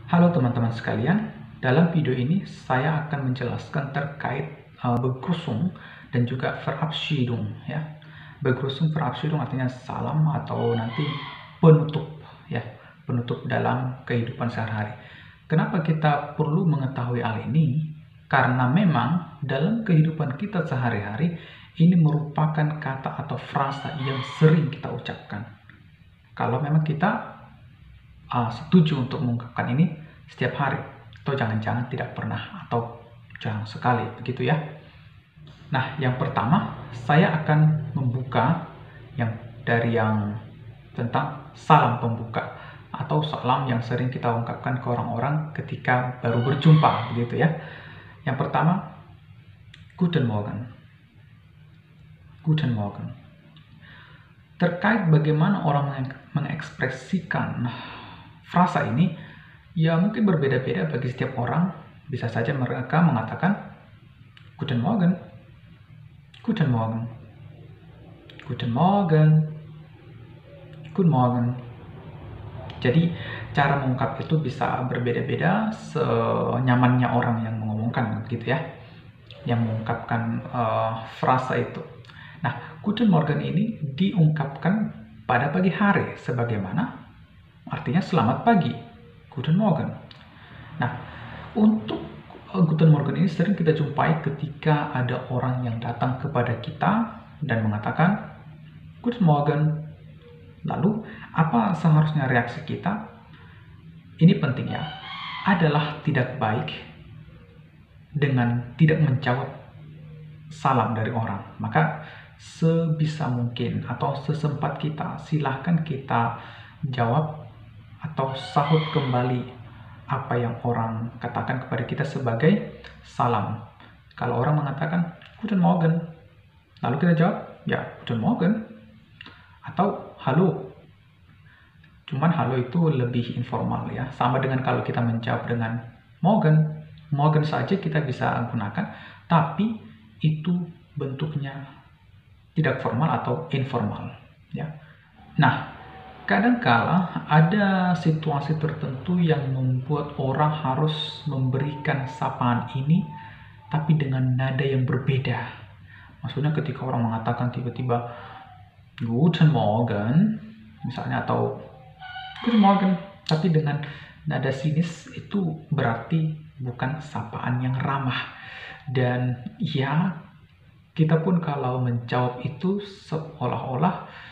Halo teman-teman sekalian, dalam video ini saya akan menjelaskan terkait Begrüßung dan juga Verabschiedung ya. Begrüßung, Verabschiedung artinya salam atau nanti penutup ya, penutup dalam kehidupan sehari-hari. Kenapa kita perlu mengetahui hal ini? Karena memang dalam kehidupan kita sehari-hari ini merupakan kata atau frasa yang sering kita ucapkan. Kalau memang kita setuju untuk mengungkapkan ini setiap hari, atau jangan-jangan tidak pernah, atau jarang sekali, begitu ya. Nah, yang pertama saya akan membuka dari yang tentang salam pembuka atau salam yang sering kita ungkapkan ke orang-orang ketika baru berjumpa, begitu ya. Yang pertama, Guten Morgen. Guten Morgen. Terkait bagaimana orang mengekspresikan frasa ini, ya mungkin berbeda-beda bagi setiap orang. Bisa saja mereka mengatakan Guten Morgen, Guten Morgen, Guten Morgen, Guten Morgen. Jadi cara mengungkap itu bisa berbeda-beda senyamannya orang yang mengomongkan, gitu ya, yang mengungkapkan frasa itu. Nah, Guten Morgen ini diungkapkan pada pagi hari sebagaimana artinya selamat pagi, Guten Morgen. Nah, untuk Guten Morgen ini sering kita jumpai ketika ada orang yang datang kepada kita dan mengatakan Guten Morgen. Lalu, apa seharusnya reaksi kita? Ini penting ya, adalah tidak baik dengan tidak menjawab salam dari orang. Maka sebisa mungkin atau sesempat kita, silahkan kita jawab atau sahut kembali apa yang orang katakan kepada kita sebagai salam. Kalau orang mengatakan Guten Morgen, lalu kita jawab ya Guten Morgen atau halo. Cuman halo itu lebih informal ya, sama dengan kalau kita menjawab dengan Morgen. Morgen saja kita bisa gunakan, tapi itu bentuknya tidak formal atau informal ya. Nah, kadangkala ada situasi tertentu yang membuat orang harus memberikan sapaan ini tapi dengan nada yang berbeda. Maksudnya ketika orang mengatakan tiba-tiba Guten Morgen misalnya, atau Guten Morgen tapi dengan nada sinis, itu berarti bukan sapaan yang ramah. Dan ya, kita pun kalau menjawab itu seolah-olah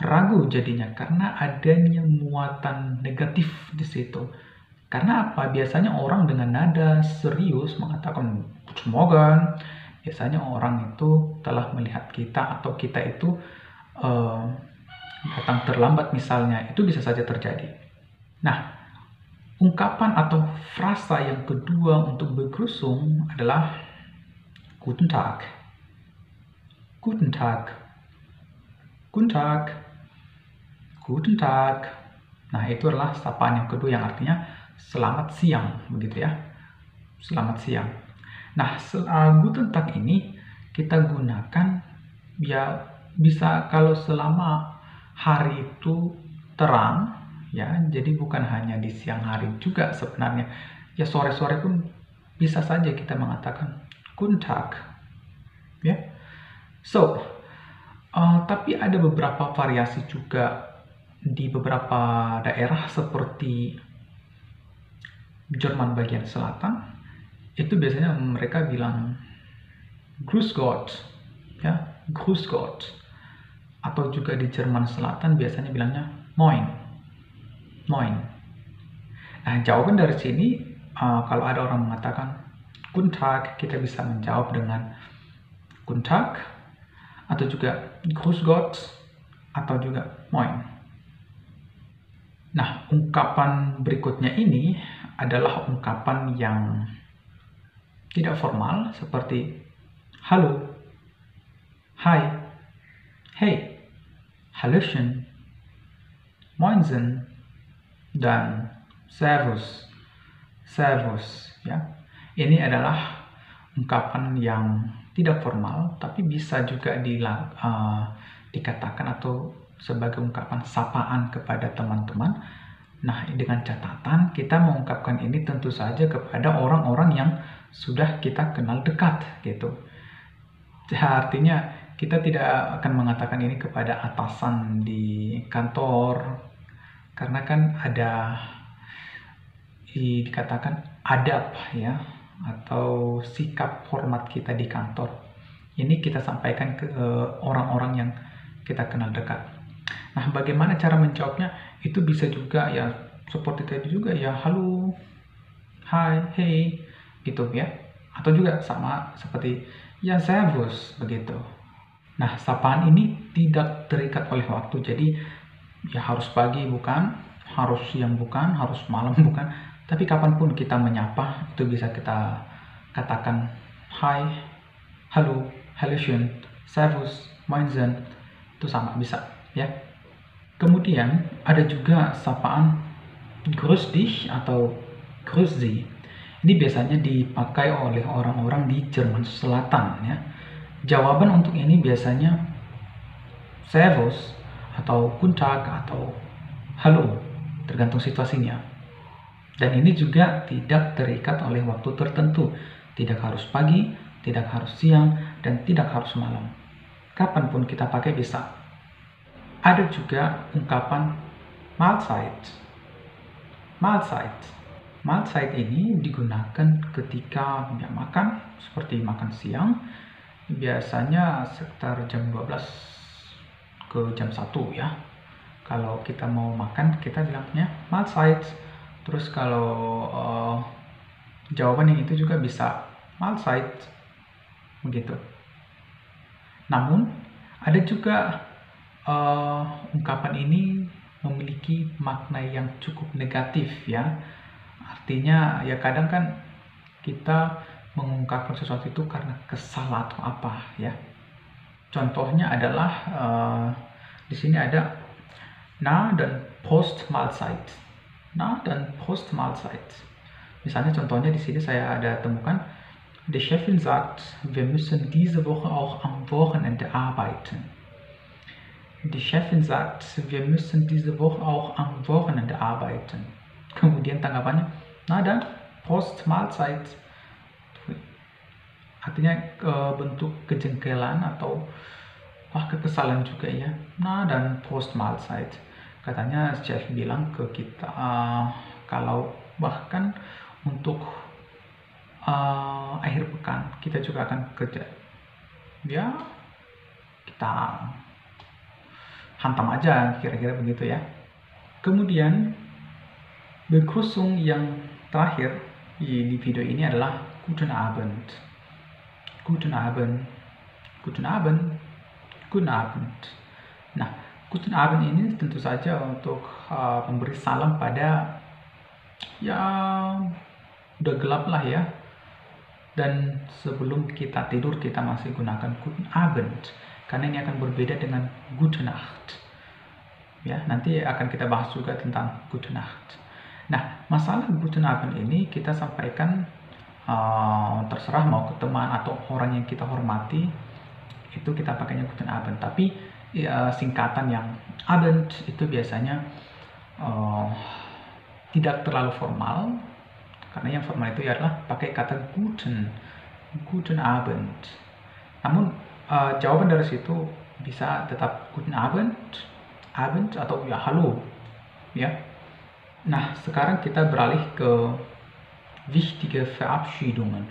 ragu jadinya karena adanya muatan negatif di situ. Karena apa? Biasanya orang dengan nada serius mengatakan Guten Morgen, biasanya orang itu telah melihat kita atau kita itu datang terlambat misalnya. Itu bisa saja terjadi. Nah, ungkapan atau frasa yang kedua untuk Begrüßung adalah Guten Tag. Guten Tag. Guten Tag. Guten Tag. Nah, itu adalah sapaan yang kedua yang artinya selamat siang, begitu ya. Selamat siang. Nah, Guten Tag ini kita gunakan ya bisa kalau selama hari itu terang ya. Jadi bukan hanya di siang hari juga sebenarnya. Ya sore-sore pun bisa saja kita mengatakan Guten Tag. Ya. So, tapi ada beberapa variasi juga di beberapa daerah seperti Jerman bagian selatan. Itu biasanya mereka bilang Grüß Gott, ya, Grüß Gott. Atau juga di Jerman selatan biasanya bilangnya Moin, Moin. Nah, jawaban dari sini kalau ada orang mengatakan Guten Tag, kita bisa menjawab dengan Guten Tag, atau juga Grüß Gott, atau juga Moin. Nah, ungkapan berikutnya ini adalah ungkapan yang tidak formal seperti halo, hai, hey, hallöchen, moinsen, dan servus. Servus ya. Ini adalah ungkapan yang tidak formal tapi bisa juga dikatakan atau sebagai ungkapan sapaan kepada teman-teman. Nah, dengan catatan kita mengungkapkan ini tentu saja kepada orang-orang yang sudah kita kenal dekat gitu. Artinya kita tidak akan mengatakan ini kepada atasan di kantor, karena kan ada dikatakan adab ya, atau sikap hormat kita di kantor. Ini kita sampaikan ke orang-orang yang kita kenal dekat. Nah, bagaimana cara menjawabnya? Itu bisa juga ya seperti tadi juga ya, halo, hai, hey, gitu ya. Atau juga sama seperti ya servus begitu. Nah, sapaan ini tidak terikat oleh waktu. Jadi ya harus pagi bukan, harus siang bukan, harus malam bukan. Tapi kapanpun kita menyapa itu bisa kita katakan hai, halo, hallöchen, servus, moinsen, itu sama bisa ya. Kemudian ada juga sapaan grüß dich atau grüß Sie. Ini biasanya dipakai oleh orang-orang di Jerman Selatan ya. Jawaban untuk ini biasanya servus atau guten Tag atau halo, tergantung situasinya. Dan ini juga tidak terikat oleh waktu tertentu. Tidak harus pagi, tidak harus siang, dan tidak harus malam. Kapanpun kita pakai bisa. Ada juga ungkapan Mahlzeit. Mahlzeit. Mahlzeit ini digunakan ketika makan, seperti makan siang. Biasanya sekitar jam 12 ke jam 1 ya. Kalau kita mau makan, kita bilangnya Mahlzeit. Terus kalau jawaban yang itu juga bisa Mahlzeit. Begitu. Namun, ada juga ungkapan ini memiliki makna yang cukup negatif ya. Artinya ya kadang kan kita mengungkapkan sesuatu itu karena kesal atau apa ya. Contohnya adalah di sini ada na dan post Mahlzeit. Na dan post Mahlzeit. Misalnya contohnya di sini saya ada temukan die Chefin sagt, wir müssen diese Woche auch am Wochenende arbeiten. Die Chefin sagt, wir müssen diese Woche auch am Wochenende arbeiten. Kemudian tanggapannya, na dan post Mahlzeit. Artinya bentuk kejengkelan atau kekesalan juga ya. Nah, dan post Mahlzeit. Katanya chef bilang ke kita kalau bahkan untuk akhir pekan kita juga akan kerja. Ya, kita hantam aja kira-kira begitu ya. Kemudian Begrüßung yang terakhir di video ini adalah Guten Abend. Guten Abend. Guten Abend. Guten Abend. Nah, Guten Abend ini tentu saja untuk memberi salam pada ya udah gelap lah ya. Dan sebelum kita tidur kita masih gunakan Guten Abend. Karena ini akan berbeda dengan Gute Nacht. Ya, nanti akan kita bahas juga tentang Gute Nacht. Nah, masalah Guten Abend ini kita sampaikan terserah mau ke teman atau orang yang kita hormati, itu kita pakainya Guten Abend. Tapi ya, singkatan yang Abend itu biasanya tidak terlalu formal, karena yang formal itu adalah pakai kata Guten Abend. Namun jawaban dari situ bisa tetap Guten Abend, Abend atau ya halo ya. Nah, sekarang kita beralih ke wichtige Verabschiedungen.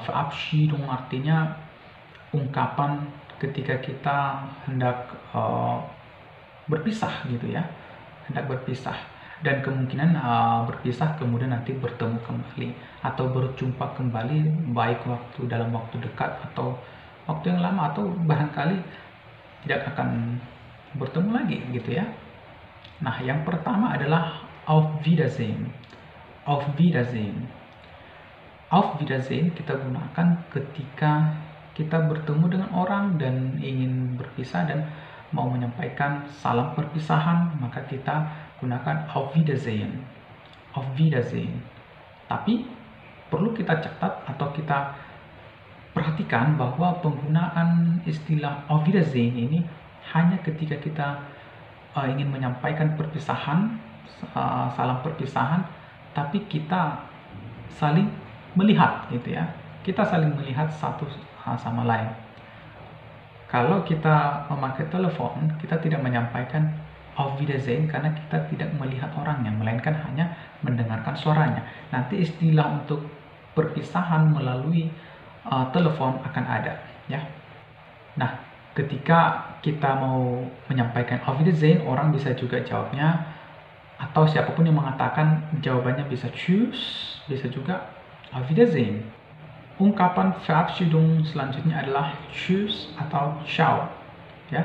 Verabschiedung artinya ungkapan ketika kita hendak berpisah gitu ya, hendak berpisah dan kemungkinan berpisah kemudian nanti bertemu kembali atau berjumpa kembali, baik dalam waktu dekat atau waktu yang lama atau barangkali tidak akan bertemu lagi gitu ya. Nah, yang pertama adalah Auf Wiedersehen. Auf Wiedersehen. Auf Wiedersehen kita gunakan ketika kita bertemu dengan orang dan ingin berpisah dan mau menyampaikan salam perpisahan, maka kita gunakan Auf Wiedersehen. Auf Wiedersehen. Tapi perlu kita catat atau kita perhatikan bahwa penggunaan istilah Auf Wiedersehen ini hanya ketika kita ingin menyampaikan perpisahan salam perpisahan, tapi kita saling melihat gitu ya. Kita saling melihat satu sama lain. Kalau kita memakai telepon, kita tidak menyampaikan Auf Wiedersehen karena kita tidak melihat orangnya, melainkan hanya mendengarkan suaranya. Nanti istilah untuk perpisahan melalui telepon akan ada, ya. Nah, ketika kita mau menyampaikan Auf Wiedersehen, orang bisa juga jawabnya, atau siapapun yang mengatakan jawabannya bisa Tschüss, bisa juga Auf Wiedersehen. Ungkapan Verabschiedung selanjutnya adalah Tschüss atau Ciao, ya.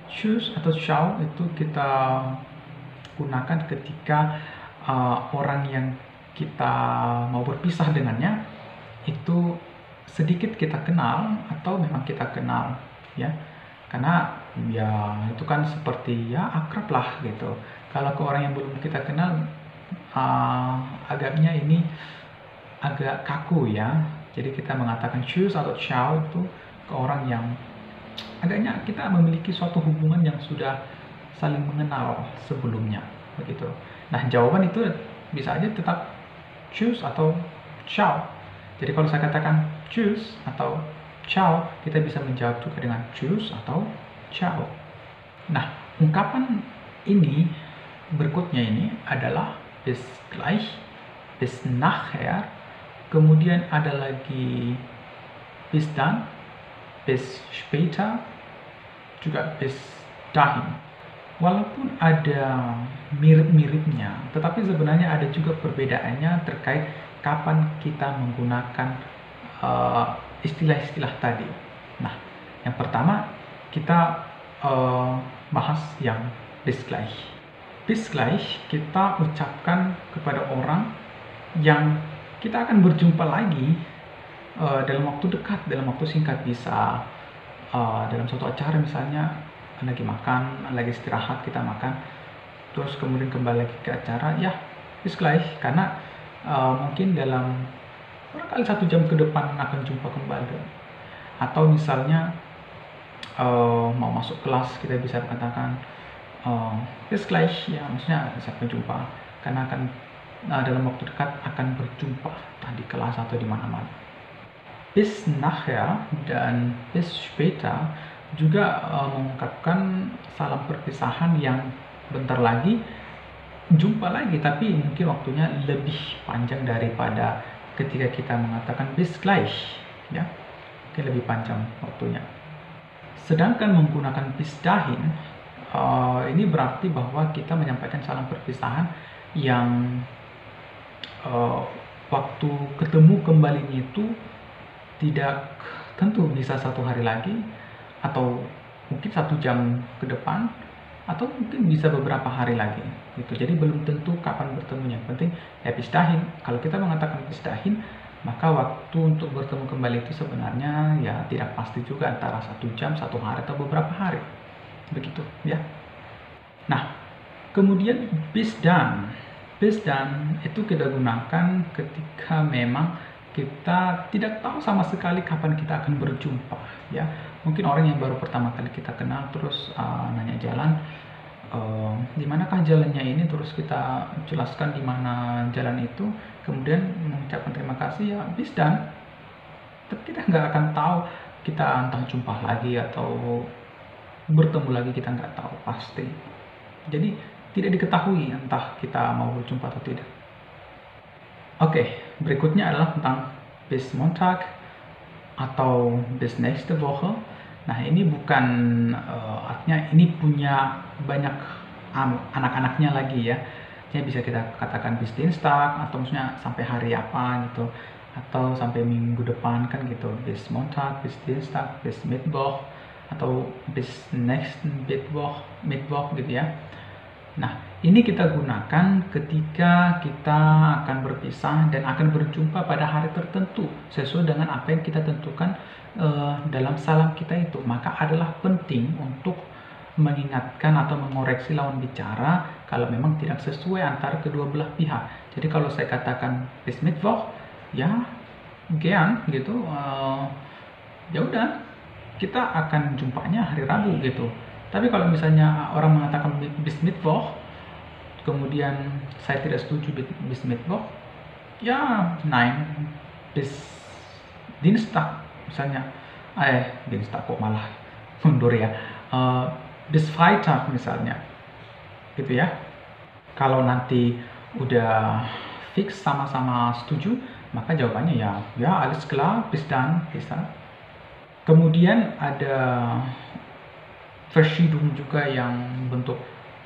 Tschüss atau Ciao itu kita gunakan ketika orang yang kita mau berpisah dengannya itu sedikit kita kenal atau memang kita kenal, ya. Karena ya itu kan seperti ya akrab lah gitu. Kalau ke orang yang belum kita kenal, agaknya ini agak kaku ya. Jadi kita mengatakan Tschüss atau Ciao itu ke orang yang agaknya kita memiliki suatu hubungan yang sudah saling mengenal sebelumnya, begitu. Nah, jawaban itu bisa aja tetap Tschüss atau Ciao. Jadi kalau saya katakan Tschüss atau Ciao, kita bisa menjawab juga dengan Tschüss atau Ciao. Nah, ungkapan ini berikutnya ini adalah bis gleich, bis nachher, kemudian ada lagi bis dann, bis später, juga bis dahin. Walaupun ada mirip-miripnya, tetapi sebenarnya ada juga perbedaannya terkait kapan kita menggunakan istilah-istilah tadi. Nah, yang pertama kita bahas yang bis gleich. Bis gleich kita ucapkan kepada orang yang kita akan berjumpa lagi dalam waktu dekat, dalam waktu singkat, bisa dalam suatu acara misalnya lagi makan, lagi istirahat kita makan, terus kemudian kembali lagi ke acara, ya bis gleich, karena mungkin dalam barangkali 1 jam ke depan akan jumpa kembali. Atau misalnya mau masuk kelas kita bisa katakan bis gleich, ya maksudnya sampai jumpa, karena akan dalam waktu dekat akan berjumpa di kelas atau di mana-mana. Bis nachher dan bis später juga mengungkapkan salam perpisahan yang bentar lagi jumpa lagi, tapi mungkin waktunya lebih panjang daripada ketika kita mengatakan bis gleich, ya, mungkin lebih panjang waktunya. Sedangkan menggunakan bis dahin, ini berarti bahwa kita menyampaikan salam perpisahan yang waktu ketemu kembalinya itu tidak tentu, bisa 1 hari lagi, atau mungkin 1 jam ke depan, atau mungkin bisa beberapa hari lagi gitu. Jadi belum tentu kapan bertemunya. Yang penting ya bis dahin. Kalau kita mengatakan bis dahin, maka waktu untuk bertemu kembali itu sebenarnya ya tidak pasti juga, antara 1 jam, 1 hari, atau beberapa hari, begitu ya. Nah, kemudian bis dann. Bis dann itu kita gunakan ketika memang kita tidak tahu sama sekali kapan kita akan berjumpa, ya. Mungkin orang yang baru pertama kali kita kenal, terus nanya jalan, di manakah jalannya ini, terus kita jelaskan di mana jalan itu, kemudian mengucapkan terima kasih, ya bis dann. Tapi kita nggak akan tahu kita entah jumpa lagi atau bertemu lagi, kita nggak tahu pasti. Jadi tidak diketahui entah kita mau berjumpa atau tidak. Oke, berikutnya adalah tentang bis Montag atau bis nächste Woche. Nah, ini bukan artinya ini punya banyak anak-anaknya lagi ya. Jadi bisa kita katakan bis Dienstag, atau maksudnya sampai hari apa gitu, atau sampai minggu depan kan gitu. Bis Montag, bis Dienstag, bis Mittwoch, atau bis nächsten Mittwoch gitu ya. Nah, ini kita gunakan ketika kita akan berpisah dan akan berjumpa pada hari tertentu sesuai dengan apa yang kita tentukan dalam salam kita itu. Maka adalah penting untuk mengingatkan atau mengoreksi lawan bicara kalau memang tidak sesuai antara kedua belah pihak. Jadi kalau saya katakan bis Mittwoch, ya gern gitu, ya udah kita akan jumpanya hari Rabu gitu. Tapi kalau misalnya orang mengatakan bis Mittwoch, kemudian saya tidak setuju bis Mittwoch, ya nein, bis Dienstag misalnya, Dienstag kok malah mundur ya, bis Freitag misalnya, gitu ya. Kalau nanti udah fix sama-sama setuju, maka jawabannya ya alles klar, bis dann, bisa. Kemudian ada Verschiedung juga yang bentuk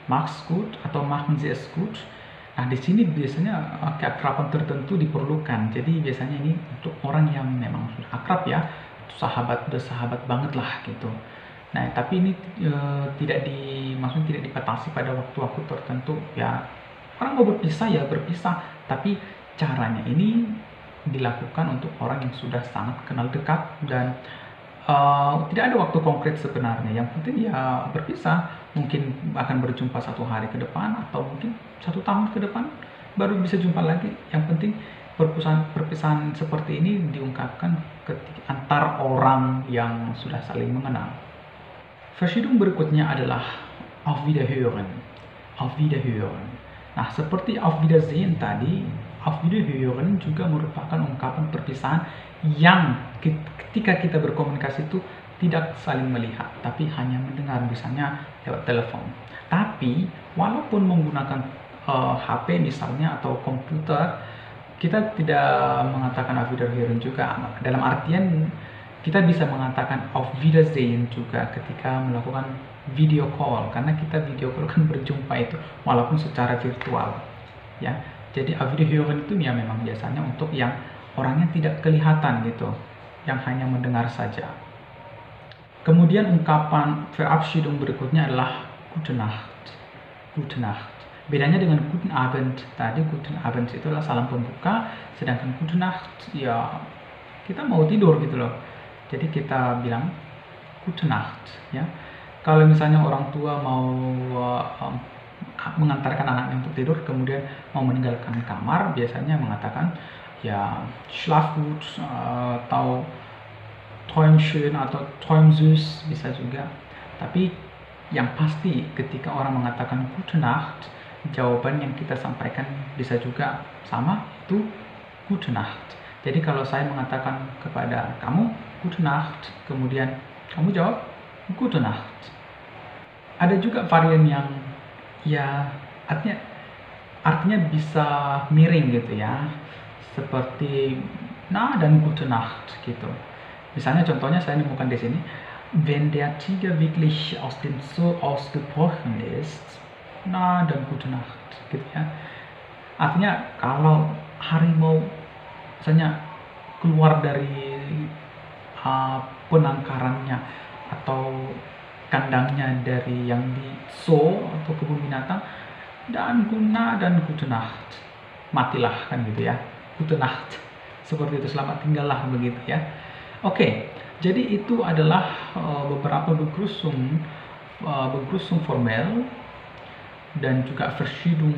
mach's gut atau machen Sie es gut. Nah, di sini biasanya keakraban tertentu diperlukan. Jadi biasanya ini untuk orang yang memang sudah akrab ya, udah sahabat banget lah gitu. Nah, tapi ini maksudnya tidak dibatasi pada waktu-waktu tertentu ya. Orang mau berpisah ya berpisah, tapi caranya ini dilakukan untuk orang yang sudah sangat kenal dekat dan tidak ada waktu konkret sebenarnya. Yang penting ya berpisah, mungkin akan berjumpa 1 hari ke depan atau mungkin 1 tahun ke depan baru bisa jumpa lagi. Yang penting perpisahan seperti ini diungkapkan antar orang yang sudah saling mengenal. Verschiedung berikutnya adalah Auf Wiederhören. Auf Wiederhören. Nah, seperti Auf Wiedersehen tadi, Auf Wiederhören juga merupakan ungkapan perpisahan yang ketika kita berkomunikasi itu tidak saling melihat, tapi hanya mendengar, misalnya lewat telepon. Tapi, walaupun menggunakan HP misalnya atau komputer, kita tidak mengatakan Auf Wiederhören juga. Dalam artian, kita bisa mengatakan Auf Wiedersehen juga ketika melakukan video call, karena kita video call kan berjumpa itu walaupun secara virtual ya. Jadi Auf Wiederhören itu ya memang biasanya untuk yang orangnya tidak kelihatan gitu, yang hanya mendengar saja. Kemudian ungkapan Verabschiedung berikutnya adalah Gute Nacht. Gute Nacht. Bedanya dengan Guten Abend tadi, Guten Abend itu adalah salam pembuka, sedangkan Gute Nacht ya kita mau tidur gitu loh. Jadi kita bilang Gute Nacht ya. Kalau misalnya orang tua mau mengantarkan anaknya untuk tidur, kemudian mau meninggalkan kamar, biasanya mengatakan ya Schlaf gut atau Träum schön atau Träum süß bisa juga. Tapi yang pasti ketika orang mengatakan Gute Nacht, jawaban yang kita sampaikan bisa juga sama, itu Gute Nacht. Jadi kalau saya mengatakan kepada kamu Gute Nacht, kemudian kamu jawab Gute Nacht. Ada juga varian yang ya artinya bisa miring gitu ya, seperti na dan Gute Nacht gitu. Misalnya contohnya saya nemukan di sini, wenn der Tiger wirklich aus dem Zoo ausgebrochen ist, na dan Gute Nacht gitu ya. Artinya kalau harimau misalnya keluar dari penangkarannya atau kandangnya dari yang di zoo atau kebun binatang, dan Gute Nacht, matilah kan gitu ya, Gute Nacht, seperti itu, selamat tinggallah begitu ya. Oke, jadi itu adalah beberapa Begrüßung formel dan juga Verabschiedung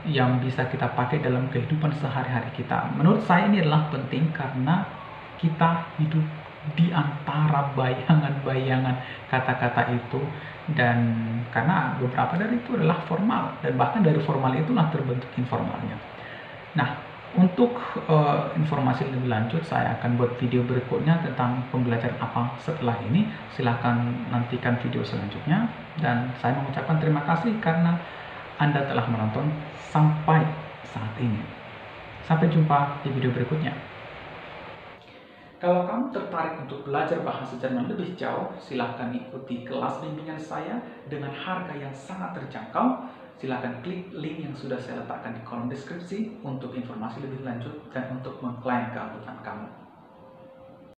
yang bisa kita pakai dalam kehidupan sehari-hari kita. Menurut saya ini adalah penting karena kita hidup di antara bayangan-bayangan kata-kata itu, dan karena beberapa dari itu adalah formal dan bahkan dari formal itulah terbentuk informalnya. Nah, untuk informasi lebih lanjut saya akan buat video berikutnya tentang pembelajaran apa setelah ini. Silahkan nantikan video selanjutnya, dan saya mengucapkan terima kasih karena Anda telah menonton sampai saat ini. Sampai jumpa di video berikutnya. Kalau kamu tertarik untuk belajar bahasa Jerman lebih jauh, silahkan ikuti kelas bimbingan saya dengan harga yang sangat terjangkau. Silahkan klik link yang sudah saya letakkan di kolom deskripsi untuk informasi lebih lanjut dan untuk mengklaim keanggotaan kamu.